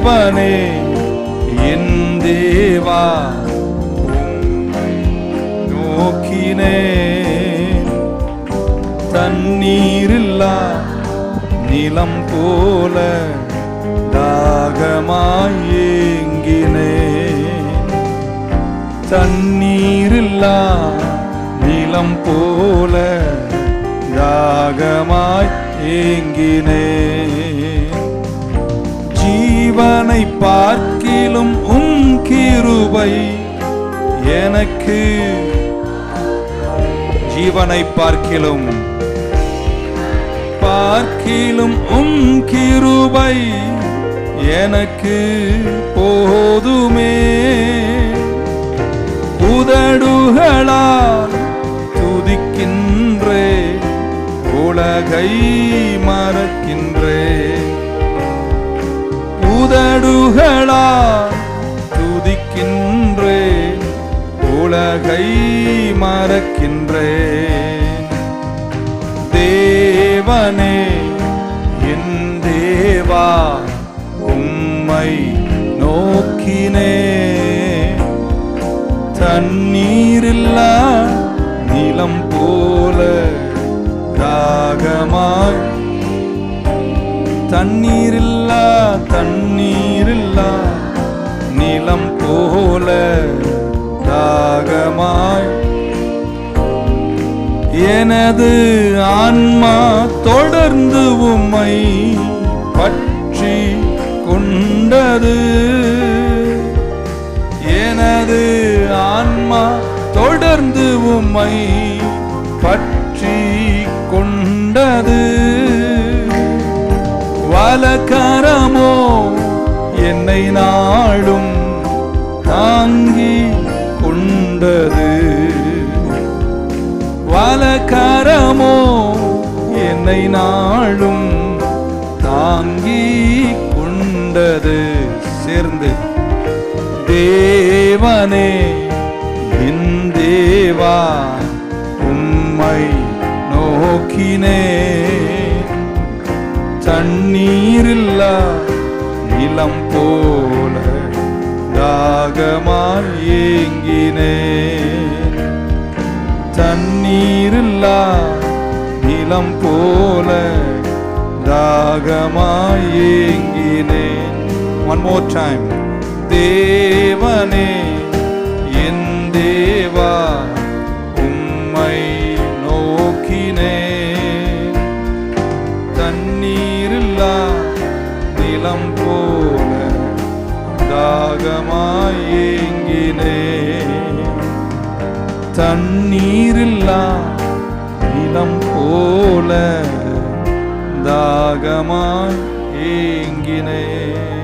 தேவனே என் தேவா நோக்கினேன். தண்ணீரில்லா நிலம் போல தாகமாய் ஏங்கினேன். தண்ணீரில்லா நிலம் போல தாகமாய் ஏங்கினேன். ஜீவனை பார்க்கிலும் உம் கிருபை எனக்கு, ஜீவனை பார்க்கிலும் உம் கிருபை எனக்கு போதுமே. உதடுகளால் துதிக்கின்றே, உலகை மறக்கின்றே. உதடுகளால் துதிக்கின்றே, உலகை மறக்கின்றே. தேவனே என் தேவா உம்மை நோக்கினே. தண்ணீரில்லா நிலம் போல தாகமாய், தண்ணீரில்லா நிலம் போல தாகமாய் எனது ஆன்மா தொடர்ந்து உம்மை பற்றி கொண்டது. எனது ஆன்மா தொடர்ந்து உம்மை பற்றி கொண்டது. வலக்கரமோ என்னை நாளும் தாங்கி கொண்டது. வலக்கரமோ என்னை நாளும் தாங்கி கொண்டது. சேர்ந்து தேவனே என் தேவா உம்மை நோக்கினே. தண்ணீரில்லா நிலம் போல தாகமாய் ஏங்கினே. தண்ணீரில்லா நிலம் போல தாகமாய் ஏங்கினேன். One more time. தேவனே என் தேவா உம்மை நோக்கினேன். தண்ணீரில்லா நிலம் போல தாகமாய் ஏங்கினேன். தண்ணீரில்லா நிலம் போல தாகமாய் ஏங்கினேன்.